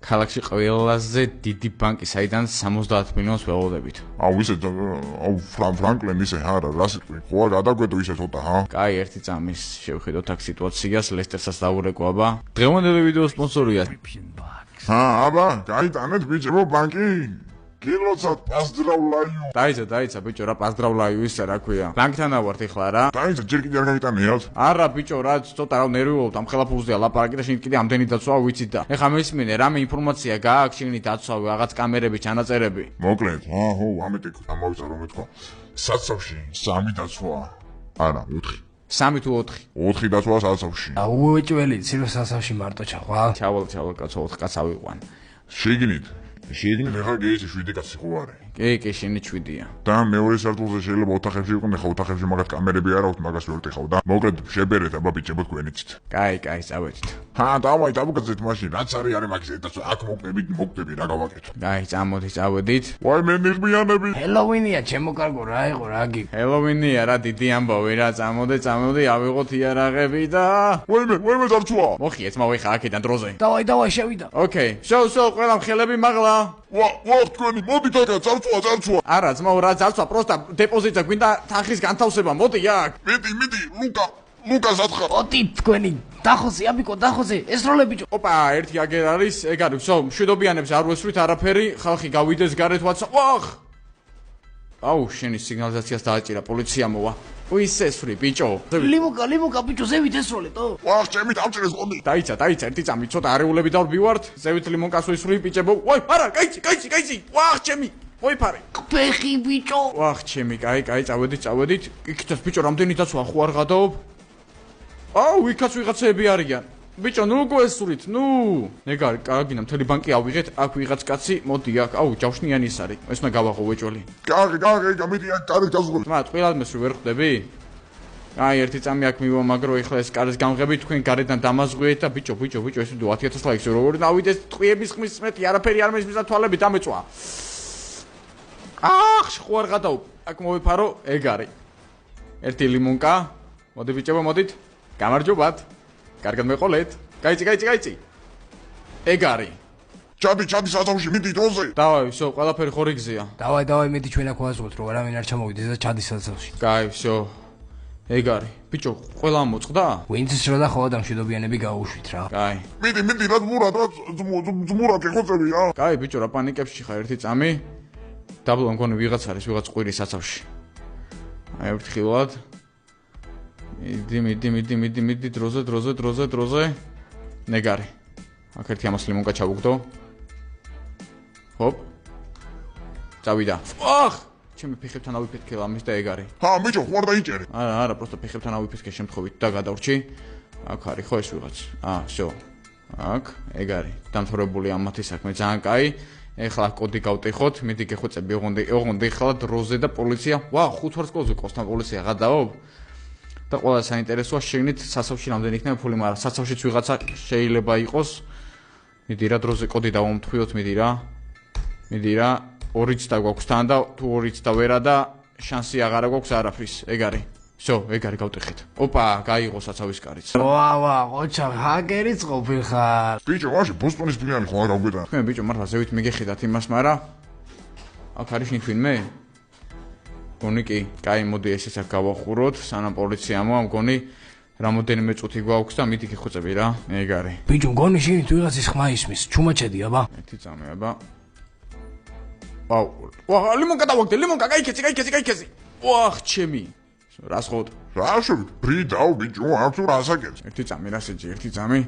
ქალაქში ყველაზე დიდი ბანკი, საიდან 70 მილიონს ველოდებით. ისე ფრანკლენ ისე არა, რა სიტყვი, ხო არ გადაგვედო ისე ცოტა, ჰა? კაი, ერთი წამის შევხედოთ აქ სიტუაციას, ლესტერსაც დაურეკვა. დღევანდელი ვიდეოს სპონსორია. აბა, გაიტანეთ ბიჭებო ბანკი. კილოცად პასდრავლაიო. დაიცა ბიჭო, რა პასდრავლაიო ისა რა ქვია. ბანკთან ავართ ეხლა რა. დაიცა, ჯერ კიდე არ გაიტანეათ. არა ბიჭო, რა ცოტა რა ნერვიულობ ამ ხელა ფულზეა ლაპარაკი და შენ კიდე ამდენი დაცვა ვიცით და. ეხლა მისმინე, რამე ინფორმაცია გააქვს შენი დაცვავი, რაღაც კამერები, ჩანაწერები. მოკლედ, ამიტომ ამოვიწარო მე თქვა. საცავში 3 დაცვა. არა, 4. 3 თუ 4? 4 დაცვა საცავში. უეჭველი, ცირო საცავში მარტო ჩახვალ. ჩავალ კაცო, 4 კაც ავიყვან. შეგინით ეხლა გეიცი 7 კაცი ხო არა? კი, შენი 7-ია. და მეორე სართულზე შეიძლება ოთახებში იყვნენ, ხო ოთახებში მაგათ კამერები არ აქვს, მაგას ვერ ვტეხავ და მოკლედ შებერეთ აბა ბიჭებო თქვენიცით. კაი, წავედით. დავაი დავუგზეთ მაშინ, რაც არის მაგის ეტაცო, აქ მოკვდები რა გავაკეთო. კაი, წავედით. ვაი მე ნიღბიანები. ჰელოვინია, ჩემო კარგო, რა იყო, რა გი. ჰელოვინია რა დიდი ამბავი რა, წამოდე, ავიღოთ იარაღები და ვაიმე დარჩვა. მოხიეთ მოვიხა აქედან დროზე. დავაი შევიდა. ოკეი, შო, ყველა მხელები მაღლა. ვა თქვენი, მოდით აქ, წარწვა. არა, ძმაო, რა წარწვა, პროსტა დეპოზიტზე გვინდა თანხის განთავსება, მოდი აქ. მიდი, ლუკას ათხარ. ოტი თქვენი, დახოზე, ამიკო, დახოზე, ეს როლე ბიჭო. ოპა, ერთი აგერ არის, ეგ არის, ვსო, მშვიდობიანებს არ ვესვრით არაფერი, ხალხი გავიდეს გარეთ ვაცა. აუ, შენი სიგნალიზაციას დააჭირა, პოლიცია მოვა. ისესვრი ბიჭო. ლიმუკა ბიჭო, ზევით ეს როლე თო. ჩემი დამჭირეს ყოდი. დაიცა, ერთი წამი, ცოტა არეულები დავბივართ, ზევით ლიმონკას ვისვრი ბიჭებო. არა, კაიცი. ჩემი. მოიფარე. ფეხი ბიჭო. ჩემი, კაი, წავედით. იქითაც ბიჭო, რამდენი დაცვა ხო არ გადაობ? იქაც ვიღაცები არიან. ბიჭო, ნუ გესურით, ნუ. ეგარი, კარგინა, მთელი ბანკი ავიღეთ, აქ ვიღაც კაცი, მოდი აქ. ჯავშნიანი ის არის. ეს უნდა გავაღო ვეჭველი. კარგი, მიდი აქ კარგი გაზღვრე. წყვილად მესვი ვერ ხვდები? ერთი წამი აქ მივამაგრო, ეხლა ეს კარის გამღები თქვენ გარედან დამაზღვიეთ და ბიჭო, ეს 10000 ლაიქს როგორ დავიდეს ტყვიების ხმის მეტი, არაფერი არ მესმის და თვალები დამეწვა. ხო არ გადაუ. აქ მოვიფარო, ეგ არის. ერთი ლიმონკა. მოდი ბიჭებო, მოდით. გამარჯობათ. კარგად მეყოლეთ. კაიცი. ეგ არის. ჩადი საცავში, მიდი დროზე. დავაი, ვсё, ყველაფერი ხორიგზეა. დავაი, მეტი ჩვენ აქ ვაზღოთ, რომ არავინ არ ჩამოვიდეს და ჩადი საცავში. კაი, ვсё. ეგ არის. ბიჭო, ყველა მოწყდა? ვინც შროდა ხო და მშვიდობიანები გაუშვით რა. კაი. მიდი რა ძმურად ეხოცები რა. კაი, ბიჭო, რა პანიკებში ხარ ერთი წამი? დაბლა მგონი ვიღაც არის, ვიღაც ყვირის საცავში. ერთხილად. მიდი, დროზე. ნეგარი. აქ ერთი ამას ლიმონკა ჩავუგდო. ჰოპ. წავიდა. ჩემი ფეხებთან ავიფეთქე ამის და ეგ არის. ბიჭო, ხო არ დაიჭერე. არა, პროსტა ფეხებთან ავიფეთქე შემთხვევით და გადავრჩი. აქ არის ხო ეს ვიღაც. ვсё. აქ ეგ არის. დამთავრებული ამათი საქმე ძალიან კაი. ეხლა კოდი გავტეხოთ, მიდი გეხვეწები, ოღონდ ეხლა დროზე და პოლიცია. 5 ვარსკვლავზე ყოსთან პოლიცია გადაობ. და ყველა საინტერესოა შეგნით საცავში რამდენი იქნება ფული, მაგრამ საცავშიც ვიღაცა შეიძლება იყოს. მიდი რა დროზე კოდი დავამთხვიოთ, მიდი რა. 2-იც და გვაქვს თან და თუ 2-იც და ვერა და შანსი აღარა გვაქვს არაფრის. ეგ არის. ვсё, ეგ არის გავტეხეთ. ოპა, გაიღო საცავის კარიც. ყოჩა, ჰაკერიც ყოფილ ხარ. ბიჭო, მაშინ ბოსტონის ფლიანი ხო არ გავგედა. თქვენ ბიჭო, მართლა ზევით მიგეხედათ იმას, მაგრამ აქ არის ნითვინმე? მგონი კი, კაი, მოდი ესეც აქ გავახუროთ, სანამ პოლიცია მოვა, მგონი რამოდენიმე წუთი გვაქვს და მიდი გეხვეწები რა. ეგ არის. ბიჭო, მგონი შენით ვიღაცის ხმა ისმის, ჩუმაჩედი აბა. ერთი წამი აბა. ლიმონკა დავაგდე, კაიქეცი. ჩემი. რას ხოთ? რა შევით? ბრიდავ ბიჭო, არ თუ რასაკეთე. ერთი წამი რა შეჯი, ერთი წამი.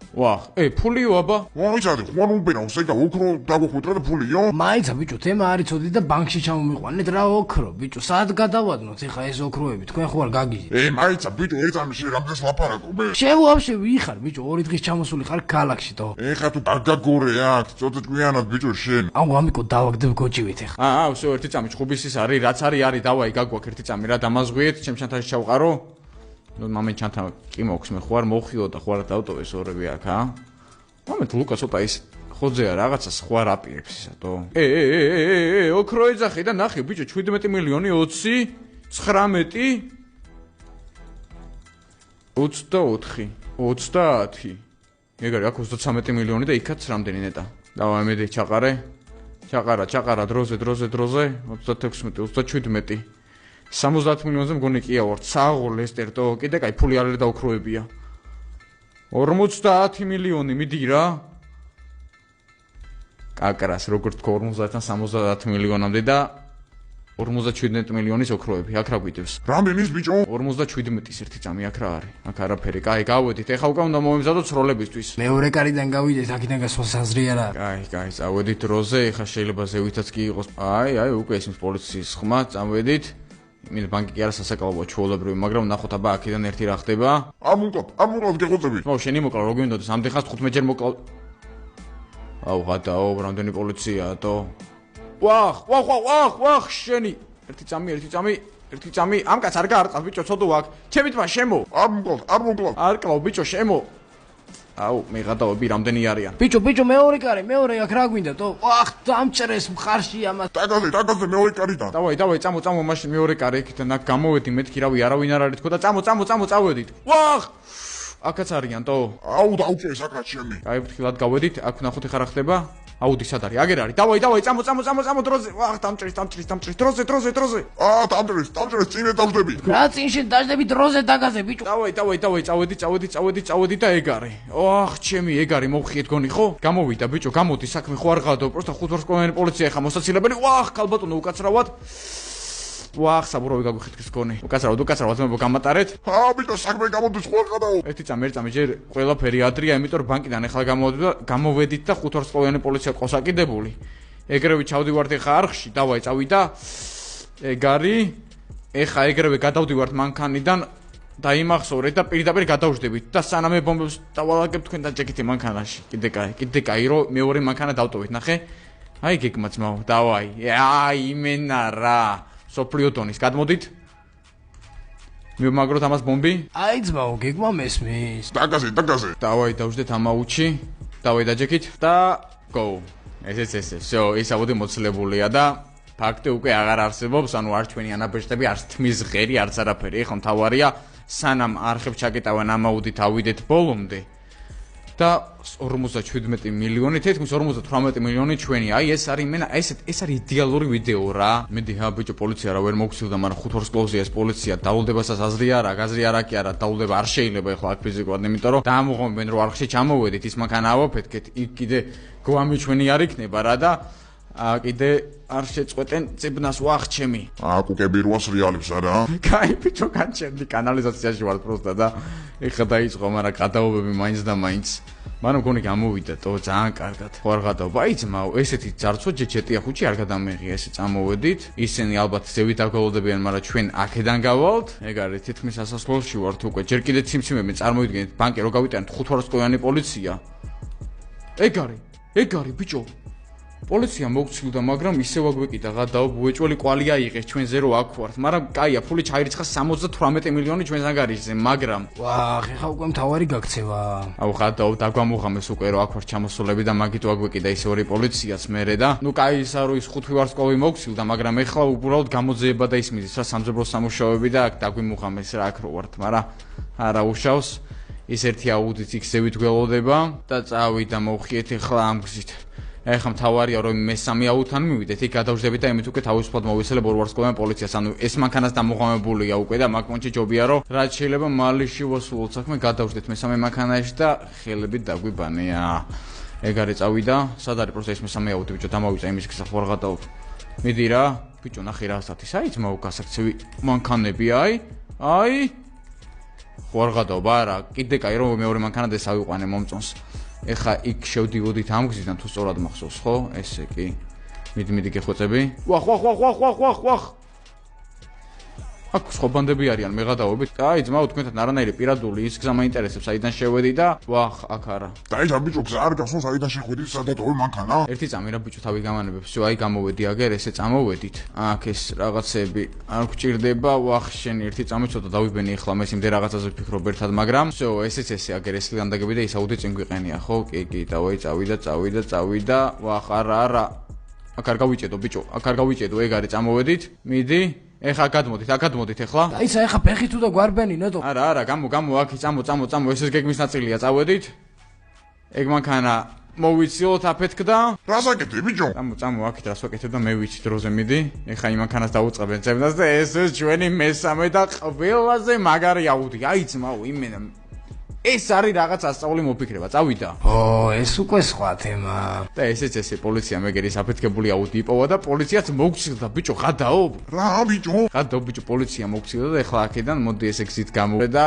ფულიო აბა. იცადი, ხوار უბერა, უსეკა ოქრო დაგუხვიტრა და ფულიო. მაიცა ბიჭო, თემა არის ცოდი და ბანკში ჩამომიყვანეთ რა ოქრო, ბიჭო, სად გადავადნოთ ეხა ეს ოქროები, თქვენ ხო არ გაგიჟით? მაიცა ბიჭო, ერთ წამში რამდენს ლაპარაკობ? შევავშე ვიხარ ბიჭო, 2 დღის ჩამოსული ხარ ქალაქში თო. ეხა თუ გაგაგორე აქ, ცოტა ჭკვიანად ბიჭო შენ. ამიკო დავაგდებ გოჭივით ეხა. ვсё, ერთი წამი ჩხუბისის არის, რაც არის, დავაი გაგვაქვს ერთი წამი რა დამაზღვიეთ, ჩემ ჩანთაში ჩავყარო. მამენ ჩანთან კი მოქვს მე ხوار მოხიო და ხوار დავტოვეს ორები აქ, მომენტ ლუკა ცოტა ის ხოძეა რაღაცა სხვა რაპირებს ისათო. ოქრო ეძახი და ნახე ბიჭო 17 მილიონი 20 19 24 30 ეგ არის აქ 33 მილიონი და იქაც რამდენი ნეტა დავაი მედი ჩაყარა დროზე 36 30 მილიონზე მგონი კი ავართ საღო ლესტერტო კიდე კაი ფული არ დაუქროებია 50 მილიონი მიდი რა კაკრას როგორც 50-დან 70 მილიონამდე და 57 მილიონის ოქროები აქ რა გვიდევს რამდენის ბიჭო 57-ის ერთი წამი აქ რა არის აქ არაფერი კაი გავედით ეხლა უკვე უნდა მომემზადოთ სროლებისთვის მეორე კარიდან გავიდეთ აქედან გასვლა საზრი არ არის კაი წავედით დროზე ეხლა შეიძლება ზევითაც კი იყოს აი უკვე ისმის პოლიციის ხმა წავედით იმით ბანკი კი არა სასაკალოა ჩვეულებრივი მაგრამ ნახოთ აბა აქედან ერთი რა ხდება არ მოკლა გეხოცები მოუ შენი მოკლა როგორ გინდოდეს ამდენ ხანს 15 ჯერ მოკლა აუ გადაო რამდენი პოლიციაა თო ვახ შენი ერთი წამი ამ კაც არ გაარყავს ბიჭო ცოდო აქ ჩემი თმა შემო არ მოკლა არ კლავ ბიჭო შემო აუ მე გადავები რამდენი არიან ბიჭო მეორე კარი მეორე აქ რა გვინდა თო ვახ დამჭრეს მხარში ამას დაგაზე მეორე კარიდან დავაი წამო მაშინ მეორე კარი იქიდან აქ გამოვედი მეთქი რავი არავინ არ არის თქო და წამო წავედით ვახ აქაც არიან თო აუ დაუჭერს აქაც ჩემი კაი ფრთხილად გავედით აქ ნახოთ ეხა რა ხდება აუდი სად არის აგერ არის დავაი წამო დროზე ვახ დამჭრის დროზე დამჭრის წინე დავждები რა წინში დაждები დროზე დაგაზე ბიჭო დავაი წავედი და ეგ არის ოხ ჩემი ეგ არის მოვხიეთ გონი ხო გამოვიდა ბიჭო გამოდი საქმე ხო არ ღადო პროსტა 5 ვარსკვლავიანი პოლიცია ეხა მოსაცილებელი ვახ ქალბატონო უკაცრავად ვახ საბურავი გაგვიხეთქის გონი უკაცრავად მე გამატარეთ ბიჭო საქმე გამოდის ხო არ გადაო ერთი წამი ჯერ ყველაფერი ადრია იმიტომ რომ ბანკიდან ეხლა გამოვედით და 5 ვარსკვლავიანი პოლიცია ყავს აკიდებული ეგრევე ჩავდივართ ეხა არხში დავაი წავიდა ეგ არის ეხა ეგრევე გადავდივართ მანქანიდან დაიმახსოვრეთ და პირდაპირ გადავждებით და სანამ ბომბებს დავალაგებ თქვენთან ჯეკეთი მანქანაში კიდე კაი რომ მეორე მანქანა დავტოვეთ ნახე აი გეგმა ძმაო დავაი აი იმენა რა სოფლიო დონის გადმოდით მივმაგროთ ამას ბომბი აი ძმაო გეგმა მესმის დაგაზე დავაი დავждეთ ამაუჩი დავაი დაჯექით და go ეს всё ის ავოდი მოცლებულია და ფაქტი უკვე აღარ არსებობს ანუ არ ჩვენი ანაბეჭდები არც თმის ღერი არც არაფერი ეხლა მთავარია სანამ არხებს ჩაკეტავენ ამაუდით ავიდეთ ბოლომდე და 57 მილიონი თითქმის 58 მილიონი ჩვენი აი ეს არის მენა ეს არის იდეალური ვიდეო რა მედი ბიჭო პოლიცია რა ვერ მოგცილდა მაგრამ 5 ვარსკვლავზეა ეს პოლიცია დაულდებასაც აზრი არა გაზრი არა კი არა დაულდება არ შეიძლება ეხლა აქ ფიზიკურად იმიტომ რომ დაამოღმებენ რომ არხში ჩამოვედით ის მანქანა ავაფეთქეთ იქ კიდე გვამი ჩვენი არ იქნება რა და კიდე არ შეწყვეტენ წიბნას ვახ ჩემი აკუკები რუას რეალებს არა კაი ბიჭო განჩერდი კანალიზაციაში ვარ პროსტა და ეხლა დაიწყო მაგრამ გადაობები მაინც და მაინც მაგრამ გონი გამოვიდა თო ძალიან კარგად ხო არ გადაობა აი ძმაო ესეთი ძარცვა ჯეჯეტია ხუჭი არ გადამეღია ესე წამოვედით ისინი ალბათ ზევით აგველოდებიან მაგრამ ჩვენ აქედან გავალთ ეგ არის თითქმის ასასვლელში ვართ უკვე ჯერ კიდე ციმციმები წარმოიდგინეთ ბანკი რო გავიტანეთ 5 ვარსკვლავიანი პოლიცია ეგ არის ბიჭო პოლიცია მოგცილდა მაგრამ ისევ აგვეკიდა გადაო ბუეჭველი ყვალი აიღეს ჩვენზე რო აქ ვართ მაგრამ კაია ფული ჩაირიცხა 78 მილიონი ჩვენს ანგარიშზე მაგრამ ვახ ეხა უკვე მთავარი გაქცევა აუ გადაო დაგვამოღამეს უკვე რო აქ ვარ ჩამოსულები და მაგით აგვეკიდა ისე ორი პოლიციაც მერე და ნუ კაი ისა რო ის 5 ვარსკვლავი მოგცილდა მაგრამ ეხლა უბრალოდ გამოძიება და ისმის რა სამძებრო სამუშაოები და აქ დაგვიმოღამეს რა აქ რო ვართ მაგრამ არა უშავს ის ერთი აუდით იქ ზევით გველოდება და წავიდა მოვხიეთ ეხლა ამ გზით ეხლა მთავარია რომ მესამე აუთან მივიდეთ იქ გადავждებით და იმით უკვე თავისუფლად მოვიცილებ ორ ვარსკვლავიან პოლიციას ანუ ეს მანქანას დამოღამებულია უკვე და მაგ მომენტში ჯობია რომ რაც შეიძლება მალში ვასულოთ საქმე გადავждეთ მესამე მანქანაში და ხელებით დაგვიბანეა ეგ არის წავიდა სად არის პროსტა ეს მესამე აუტი ბიჭო დამავიწა იმის გზას ხوار გადავ მიდი რა ბიჭო ნახე რა ასათის აი ძმაო გასაქცევი მანქანები აი ხوار გადავ არა კიდე კაი რომ მეორე მანქანა დესავიყვანე მომწონს ეხა იქ შევდივოდით ამ გზიდან თუ სწორად მახსოვს ხო ესე კი მიდი გეხვეწები ვახ აქ სხვა ბანდები არიან მე გადავობით აი ძმაო თქვენთან არანაირი პირადული ის გზა მაინტერესებს საიდან შევედი და ვახ აქ არა დაიჭა ბიჭო გზა არ გახსოვს საიდან შეხვედი სადაც ორი მანქანა ერთი წამი რა ბიჭო თავი გამანებებს всё აი გამოვედი აგერ ესე წამოვედით აქ ეს რაღაცები არ გვჭირდება ვახ შენ ერთი წამი ცოტა დავიბენი ახლა მე სიმდე რაღაცაზე ვფიქრობ ერთად მაგრამ всё ესეც ესე აგერ ესლიდან დაგები და ის აუდი წინ გვიყენია ხო კი დავაი წავიდა ვახ არა აქ არ გავიჭედო ბიჭო აქ არ გავიჭედო ეგ არის წამოვედით მიდი ეხა გადმოდით ეხლა აიცა ეხა ფეხი თუ და გვარბენი ნეტო არა გამო აქ წამო ესეს გეგმის ნაწილია წავედით ეგ მანქანა მოვიცილოთ აფეთქდა. რას აკეთე ბიჭო? წამო აქეთ რას ვაკეთებ და მე ვიცი დროზე მიდი. ეხა იმანქანას დაუწყებენ ძებნას და ეს ჩვენი მესამე და ყველაზე მაგარი აუდი. აი ძმაო, იმენა ეს არის რაღაც ასწავლი მოფიქრება, წავიდა. ეს უკვე სხვა თემა. და ესეც პოლიცია მეგერის აფეთქებული აუდი იპოვა და პოლიციაც მოგცილდა, ბიჭო, გადაო. რა ბიჭო? გადაო ბიჭო, პოლიცია მოგცილდა და ეხლა აქედან მოდი ესე გზით გამოვიდე და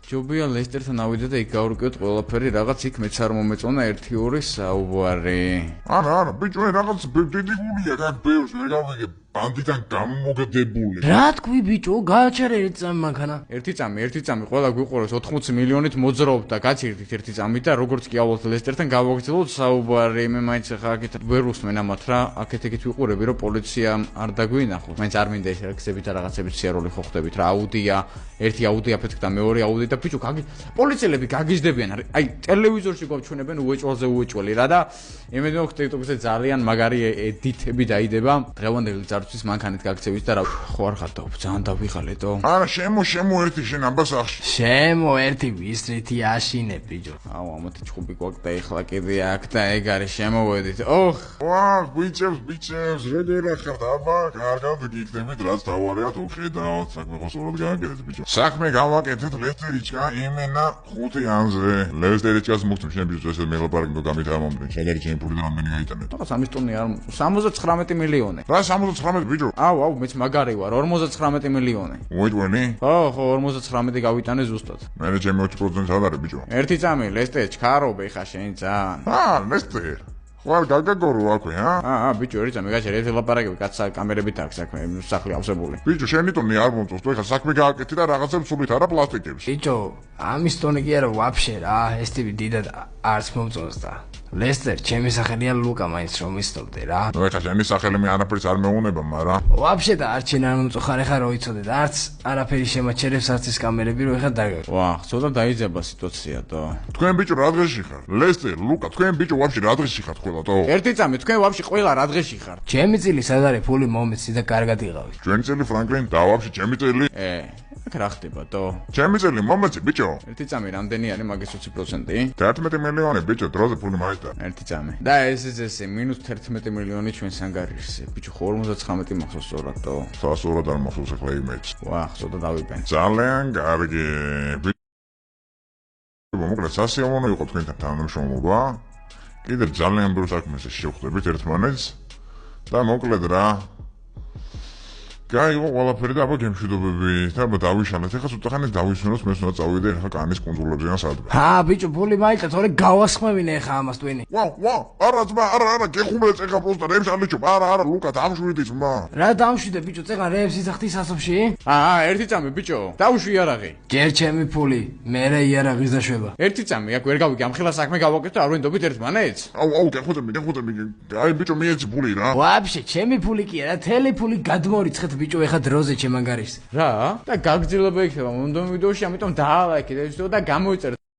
ჯობია ლესტერთან ავიდე და იქ გავურკვევთ ყველაფერი, რაღაც იქ მეც არ მომეწონა 1-2 საუბარი. არა, ბიჭო, რაღაც დიდი გულია, გაკ ბევრს ვერ გავიგებ. ბანდიდან გამოგდებული. რა თქვი ბიჭო, გააჩერე ერთ წამი მანქანა. ერთი წამი, ყველა გვიყურებს 80 მილიონით მოძრაობ და გაცირდით ერთი წამით და როგორც კი ავალთ ლესტერთან გავაგრძელოთ საუბარი. მე მაინც ახლა აქეთ ვერ უსმენ ამათ რა, აქეთ-იქით ვიყურები რომ პოლიცია არ დაგვინახოთ. მაინც არ მინდა ეს რეგზებით და რაღაცებით სიარული ხო ხდებით რა, აუდია, ერთი აუდი აფეთქდა, მეორე აუდი და ბიჭო, პოლიციელები გაგიჟდებიან. აი, ტელევიზორში გვაჩვენებენ უეჭველზე რა და იმედი მაქვს TikTok-ზე ძალიან მაგარი ედიტები დაიდება. დღევანდელი თვის მანქანით გაქცევით და რა ხო არ ხარ და ძალიან დავიღალეთო. არა, შემო ერთი შენ ამბას ახში. შემო ერთი ვისრითი აშინე ბიჭო. აუ, ამათი ჭუბი გვაქვს და ეხლა კიდე აქ და ეგ არის შემოვედით. ოხ, ბიჭებს, რედერა ხართ აბა, კარგად გიქნებით, რაც დავარიათ უხედავთ, საქმე ხოსურად გააკეთეთ ბიჭო. საქმე გავაკეთეთ ლესტერიჩკა იმენა 5 ანზე. ლესტერიჩკას მოგწევ შენ ბიჭო, ესე მელაპარაკი გამითამამდე. შეგერი ჩემი პული და რამდენი გაიტანეთ. რაღაც ამის ტონი არ 79 მილიონი. რა 79 ბიჭო? აუ, მეც მაგარი ვარ, 59 მილიონი. უიტვენი? ხო, 59 გავიტანე ზუსტად. მე ჩემი 20% არ არის ბიჭო. ერთი წამი ლესტერ ჩქარობე ხა შენ ძალიან. ლესტერ. ხوار გაგაგორო აქვე, ბიჭო, ერთი წამი გაჩერე, ერთი ლაპარაკები, კაცსა კამერებით აქვს საქმე, სახლი ავსებული. ბიჭო, შენი ტონი არ მომწონს, თუ ეხა საქმე გააკეთე და რაღაცებს სულით არა პლასტიკებს. ბიჭო, ამის ტონი კი არა ვაფშე რა, ეს ტიპი დიდად არც მომწონს და ლესტერ, ჩემი სახელია ლუკა, მაინც რომ ისწორდე რა. ნუ ეხა შენი სახელი მე არაფერს არ მეუნება, მაგრამ ვაფშე და არც შენ არ მომწოხარ ეხა რო იცოდე და არც არაფერი შემაჩერებს არც ის კამერები რო ეხა დაგაგ. ვახ, ცოტა დაიძება სიტუაცია და. თქვენ ბიჭო რა დღეში ხარ? ლესტერ, ლუკა, თქვენ ბიჭო ვაფშე რა დღეში ხართ ყველათო? ერთი წამი, თქვენ ვაფშე ყველა რა დღეში ხართ? ჩემი წილი სად არის ფული მომეცი და კარგად იღავი. ჩვენი წელი ფრანკლინ და ვაფშე ჩემი წელი? აქ რა ხდება თო? ჩემი წელი მომეცი ბიჭო. ერთი წამი რამდენი არის მაგის 20%? 11 მილიონი ბიჭო, დროზე ფული მაიტა. ერთი წამი. და ეს -11 მილიონი ჩვენს ანგარიშზე. ბიჭო, 59 მახსოვს სწორად თო? სასურვად არ მახსოვს ახლა იმეც. ვახ, ცოტა დავიბენ. ძალიან კარგი. მოკლედ სასიამოვნო იყო თქვენთან თანამშრომლობა. კიდევ ძალიან ბევრ საქმეს შევხვდებით ერთმანეთს და მოკლედ რა. გაიგო ყველაფერი და აბა გემშვიდობები და აბა დავიშალეთ. ეხლა ცოტა ხანი დავისვენოთ, მე უნდა წავიდე ეხლა კანის კუნძულებზე ან სადღაც. ბიჭო, ფული მაიტა, თორე გავასხმევინე ეხა ამას ტვინი. არა ძმა, არა, გეხუმრეთ ეხლა პროსტა რემს ალიჩო. არა, ლუკა დამშვიდი ძმა. რა დამშვიდე ბიჭო, წეგან რემს იცახთი სასოფში? ერთი წამი ბიჭო, დავუშვი იარაღი. ჯერ ჩემი ფული, მერე იარაღის დაშვება. ერთი წამი, აქ ვერ გავიგე, ამ ხელა საქმე გავაკეთო, არ ვენდობით ერთმანეთს? აუ, გეხუდები. აი ბიჭო, მიეცი ფული რა. ვაფშე, ჩემი ფული კი არა, თელი ფული გადმორიცხეთ ბიჭო, ეხა დროზე ჩემ ანგარიშზე. რა? და გაგრძელება იქნება მომდევნო ვიდეოში, ამიტომ დაალაიქეთ ეს ვიდეო და გამოიწერეთ